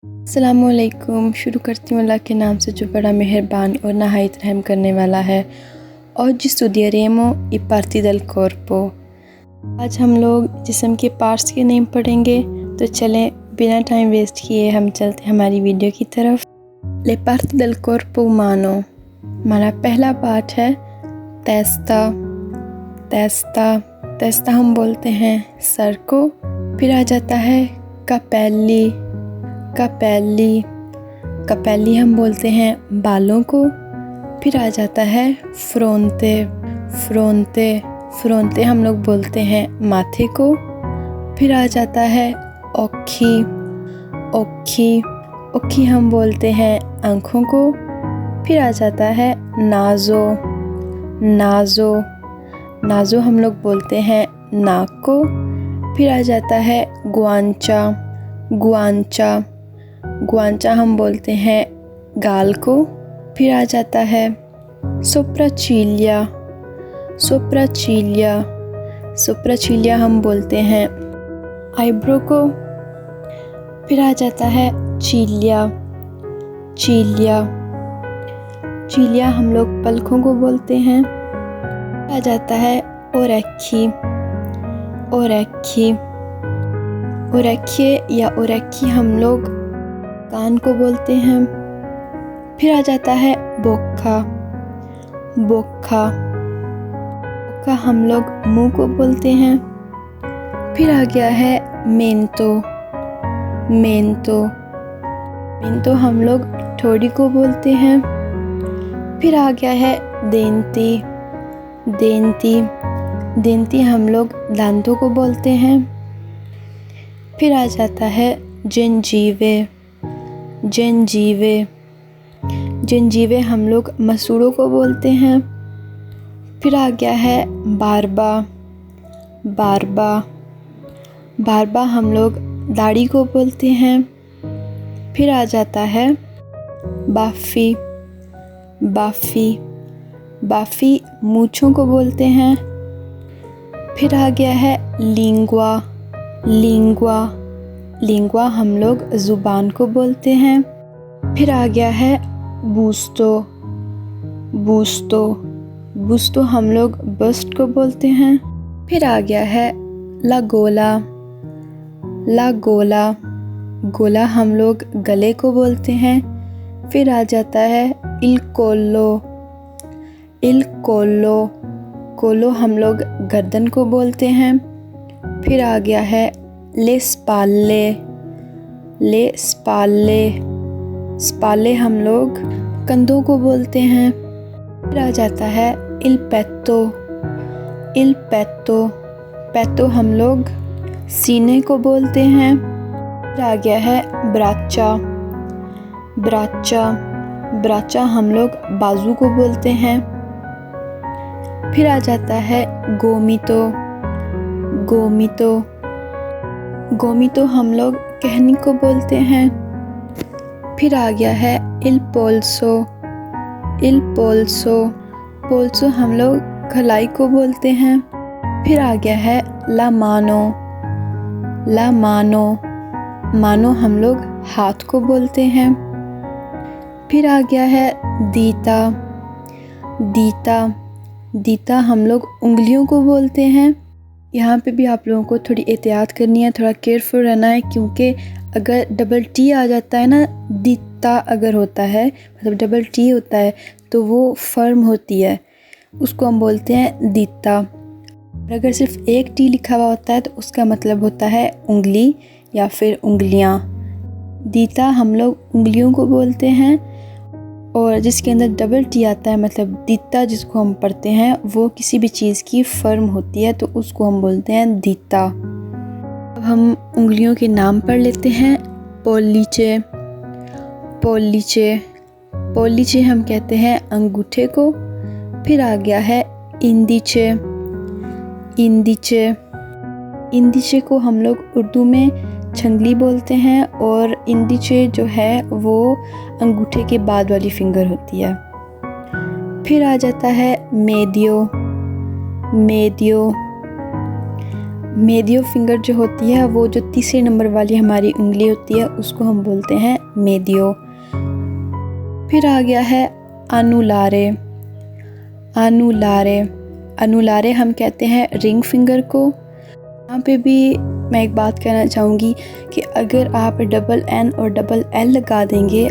अस्सलामुअलैकुम। शुरू करती हूँ अल्लाह के नाम से जो बड़ा मेहरबान और नहायत रहम करने वाला है। Oggi studieremo i parti del corpo। आज हम लोग जिस्म के पार्ट्स के नेम पढ़ेंगे, तो चलें बिना टाइम वेस्ट किए हम चलते हैं हमारी वीडियो की तरफ। Le parti del corpo umano। हमारा पहला पार्ट है testa। तेस्ता हम बोलते हैं सर को। फिर आ जाता है कैपेल्ली हम बोलते हैं बालों को। फिर आ जाता है फ्रोंते हम लोग बोलते हैं माथे को। फिर आ जाता है ओक्खी हम बोलते हैं आँखों को। फिर आ जाता है नाज़ो हम लोग बोलते हैं नाक को। फिर आ जाता है गुआंचा हम बोलते हैं गाल को। फिर आ जाता है सोप्राचिलिया हम बोलते हैं आईब्रो को। फिर आ जाता है चीलिया हम लोग पलकों को बोलते हैं। आ जाता है ओरेक्की हम लोग कान को बोलते हैं। फिर आ जाता है बोक्का हम लोग मुंह को बोलते हैं। फिर आ गया है मेंतो हम लोग ठोड़ी को बोलते हैं। फिर आ गया है देंती हम लोग दांतों को बोलते हैं। फिर आ जाता है जंजीवे हम लोग मसूड़ों को बोलते हैं। फिर आ गया है बारबा हम लोग दाढ़ी को बोलते हैं। फिर आ जाता है बाफी मूंछों को बोलते हैं। फिर आ गया है लिंगुआ हम लोग ज़ुबान को बोलते हैं। फिर आ गया है बूस्तो हम लोग बस्ट को बोलते हैं। फिर आ गया है ला गोला हम लोग गले को बोलते हैं। फिर आ जाता है इल कोलो हम लोग गर्दन को बोलते हैं। फिर आ गया है ले स्पाले हम लोग कंधों को बोलते हैं। फिर आ जाता है इल पेतो हम लोग सीने को बोलते हैं। फिर आ गया है ब्राचा हम लोग बाजू को बोलते हैं। फिर आ जाता है गोमितो हम लोग कहनी को बोलते हैं। फिर आ गया है इल पोल्सो हम लोग खलाई को बोलते हैं। फिर आ गया है ला मानो हम लोग हाथ को बोलते हैं। फिर आ गया है दीता हम लोग उंगलियों को बोलते हैं। यहाँ पे भी आप लोगों को थोड़ी एहतियात करनी है, थोड़ा केयरफुल रहना है, क्योंकि अगर डबल टी आ जाता है ना, दीता अगर होता है मतलब डबल टी होता है तो वो फर्म होती है, उसको हम बोलते हैं दीता। और अगर सिर्फ एक टी लिखा हुआ होता है तो उसका मतलब होता है उंगली या फिर उंगलियाँ। दीता हम लोग उंगलियों को बोलते हैं। और जिसके अंदर डबल टी आता है मतलब दीता जिसको हम पढ़ते हैं, वो किसी भी चीज़ की फर्म होती है तो उसको हम बोलते हैं दीता। अब हम उंगलियों के नाम पढ़ लेते हैं। पोल्लीचे हम कहते हैं अंगूठे को। फिर आ गया है इंदिचे को हम लोग उर्दू में छंगली बोलते हैं। और इंदिचे जो है वो अंगूठे के बाद वाली फिंगर होती है। फिर आ जाता है मेदियो मेडियो फिंगर जो होती है वो जो तीसरे नंबर वाली हमारी उंगली होती है उसको हम बोलते हैं मेडियो। फिर आ गया है अनुलारे। अनुलारे अनुलारे हम कहते हैं रिंग फिंगर को। यहाँ पे भी मैं एक बात कहना चाहूँगी कि अगर आप डबल एन और डबल एल लगा देंगे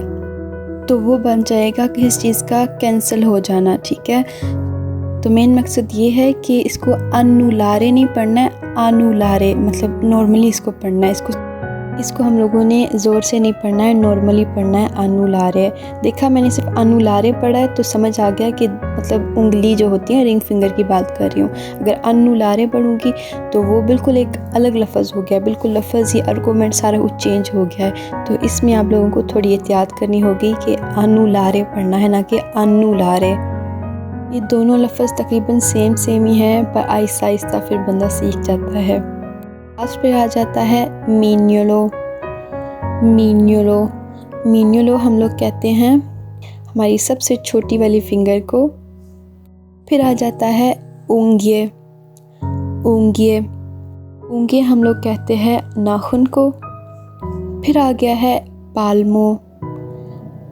तो वो बन जाएगा किसी चीज़ का कैंसिल हो जाना, ठीक है। तो मेन मकसद ये है कि इसको अनुलारे नहीं पढ़ना है, अनुलारे मतलब नॉर्मली इसको पढ़ना है। इसको हम लोगों ने ज़ोर से नहीं पढ़ना है, नॉर्मली पढ़ना है अनुलारे। देखा मैंने सिर्फ अनुलारे पढ़ा है तो समझ आ गया कि मतलब उंगली जो होती है रिंग फिंगर की बात कर रही हूँ। अगर अनुलारे पढ़ूँगी तो वो बिल्कुल एक अलग लफ्ज़ हो गया, बिल्कुल लफ्ज़ ही आर्गूमेंट सारा कुछ चेंज हो गया है। तो इसमें आप लोगों को थोड़ी एहतियात करनी होगी कि अनुलारे पढ़ना है, ना कि अनुलारे। ये दोनों लफ्ज़ तकरीबन सेम ही है, पर आहिस्ता आहिस्ता फिर बंदा सीख जाता है। लास्ट पे आ जाता है मीन्योलो। मीन्योलो मीन्योलो हम लोग कहते हैं हमारी सबसे छोटी वाली फिंगर को। फिर आ जाता है ऊंगिए। ऊंगिए ऊंगिए हम लोग कहते हैं नाखून को। फिर आ गया है पाल्मो।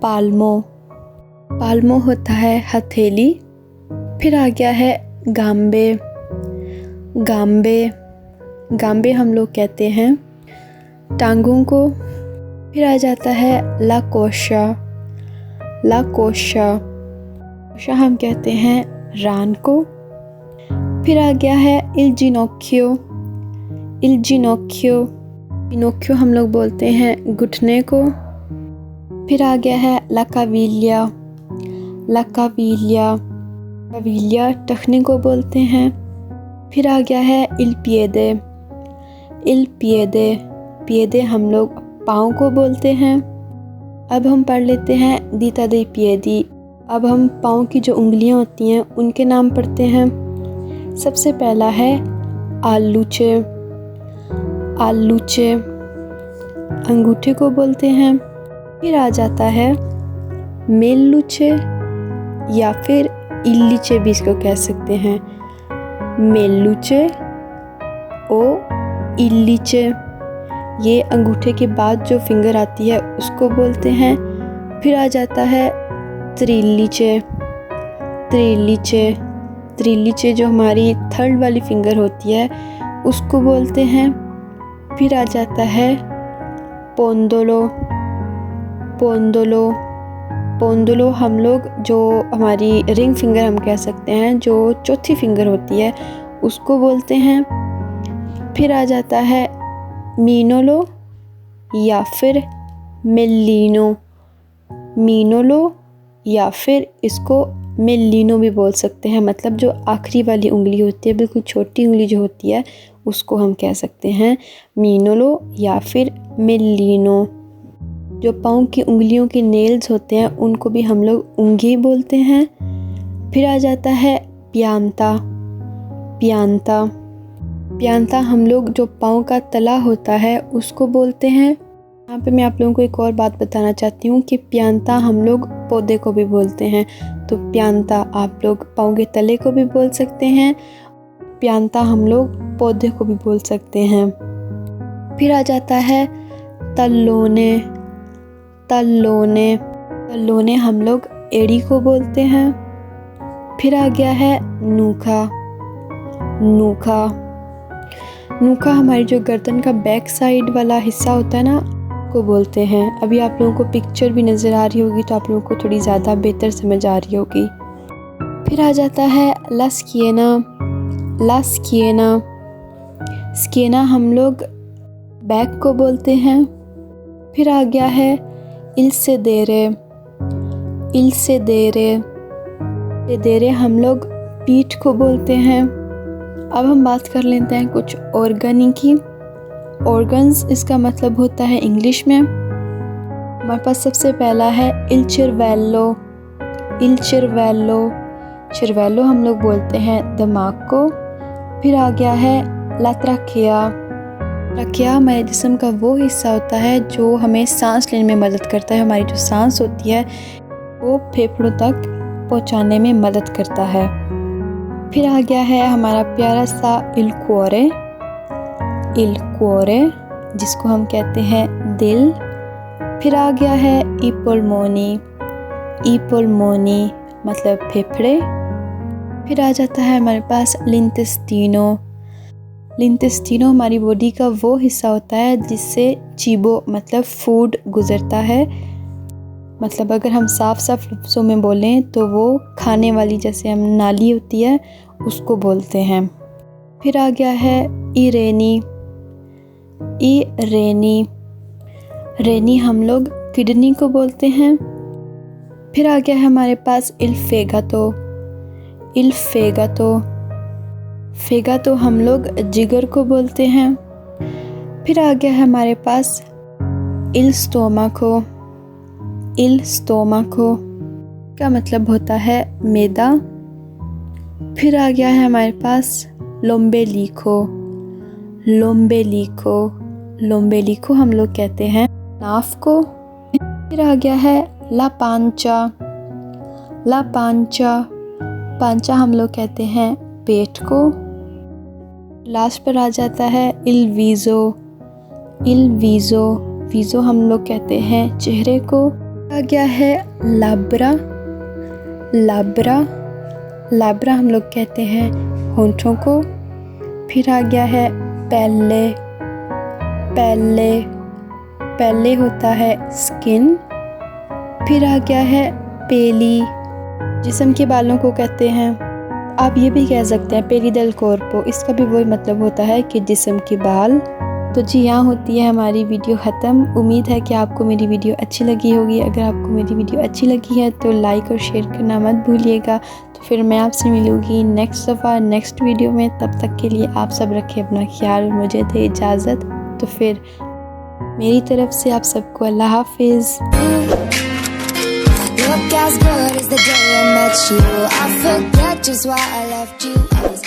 पाल्मो पाल्मो होता है हथेली। फिर आ गया है गाम्बे। गाम्बे गाम्बे हम लोग कहते हैं टांगों को। फिर आ जाता है ला कोशा। ला कोशा कोशा हम कहते हैं रान को। फिर आ गया है इल जिनोक्यो। इल जिनोक्यो पिनोक्यो हम लोग बोलते हैं घुटने को। फिर आ गया है ला काविलिया। ला काविलिया काविलिया टखने को बोलते हैं। फिर आ गया है इल पिएदे। इल पिएदे पिएदे हम लोग पाँव को बोलते हैं। अब हम पढ़ लेते हैं दीता दे पिएदी। अब हम पाँव की जो उंगलियां होती हैं उनके नाम पढ़ते हैं। सबसे पहला है आलूचे। आलूचे अंगूठे को बोलते हैं। फिर आ जाता है मेल्लुचे या फिर इल्लीचे भी इसको कह सकते हैं। मेल्लुचे ओ इल्लीचे, ये अंगूठे के बाद जो फिंगर आती है उसको बोलते हैं। फिर आ जाता है त्रिल्लीचे। त्रिल्लीचे त्रिल्लीचे जो हमारी थर्ड वाली फिंगर होती है उसको बोलते हैं। फिर आ जाता है पोंदोलो। पोंदोलो पोंदोलो हम लोग जो हमारी रिंग फिंगर हम कह सकते हैं, जो चौथी फिंगर होती है उसको बोलते हैं। फिर आ जाता है मीनोलो या फिर मेल्लिनो। मीनोलो या फिर इसको मेल्लिनो भी बोल सकते हैं, मतलब जो आखिरी वाली उंगली होती है, बिल्कुल छोटी उंगली जो होती है उसको हम कह सकते हैं मीनोलो या फिर मेल्लिनो। जो पाँव की उंगलियों के नेल्स होते हैं उनको भी हम लोग उंगली बोलते हैं। फिर आ जाता है प्यांता। प्यांता प्यांता हम लोग जो पाँव का तला होता है उसको बोलते हैं। यहाँ पे मैं आप लोगों को एक और बात बताना चाहती हूँ कि प्यांता हम लोग पौधे को भी बोलते हैं। तो प्यांता आप लोग पाँव के तले को भी बोल सकते हैं, प्यांता हम लोग पौधे को भी बोल सकते हैं। फिर आ जाता है तल्लोने। तल्लोने तल्लोने हम लोग एड़ी को बोलते हैं। फिर आ गया है नूखा। नूखा नूखा हमारी जो गर्दन का बैक साइड वाला हिस्सा होता है ना को बोलते हैं। अभी आप लोगों को पिक्चर भी नज़र आ रही होगी तो आप लोगों को थोड़ी ज़्यादा बेहतर समझ आ रही होगी। फिर आ जाता है ला स्किएना। ला स्किएना स्किएना हम लोग बैक को बोलते हैं। फिर आ गया है इल सेडेरे। इल सेडेरे सेडेरे हम लोग पीठ को बोलते हैं। अब हम बात कर लेते हैं कुछ ऑर्गन की। ऑर्गन्स इसका मतलब होता है इंग्लिश में। हमारे पास सबसे पहला है इल चिरवेल्लो। इल चिरवेल्लो चिरवेल्लो हम लोग बोलते हैं दिमाग को। फिर आ गया है ला ट्राकिया। ट्राकिया हमारे जिस्म का वो हिस्सा होता है जो हमें सांस लेने में मदद करता है। हमारी जो सांस होती है वो फेफड़ों तक पहुंचाने में मदद करता है। फिर आ गया है हमारा प्यारा सा इल कुओरे। il cuore, जिसको हम कहते हैं दिल। फिर आ गया है i polmoni, i polmoni मतलब फेफड़े। फिर आ जाता है हमारे पास l'intestino, l'intestino हमारी बॉडी का वो हिस्सा होता है जिससे चीबो मतलब फूड गुज़रता है। मतलब अगर हम साफ लफ्ज़ों में बोलें तो वो खाने वाली, जैसे हम नाली होती है उसको बोलते हैं। फिर आ गया है रेनी, रेनी हम लोग किडनी को बोलते हैं। फिर आ गया है हमारे पास il fegato हम लोग जिगर को बोलते हैं। फिर आ गया है हमारे पास il stomaco का मतलब होता है मैदा। फिर आ गया है हमारे पास लोम्बेलिको हम लोग कहते हैं नाफ को। फिर आ गया है ला पांचा हम लोग कहते हैं पेट को। लास्ट पर आ जाता है il viso हम लोग कहते हैं चेहरे को। आ गया है लाब्रा हम लोग कहते हैं होंठों को। फिर आ गया है पहले होता है स्किन। फिर आ गया है पेली, जिस्म के बालों को कहते हैं। आप ये भी कह सकते हैं पेली देल कॉर्पो, इसका भी वही मतलब होता है कि जिस्म के बाल। तो जी यहाँ होती है हमारी वीडियो ख़त्म। उम्मीद है कि आपको मेरी वीडियो अच्छी लगी होगी। अगर आपको मेरी वीडियो अच्छी लगी है तो लाइक और शेयर करना मत भूलिएगा। तो फिर मैं आपसे मिलूँगी नेक्स्ट दफ़ा नेक्स्ट वीडियो में। तब तक के लिए आप सब रखें अपना ख्याल, मुझे दे इजाज़त। तो फिर मेरी तरफ से आप सबको अल्लाह हाफिज़। Look as good as the day I met you. I forget just why I left you. I was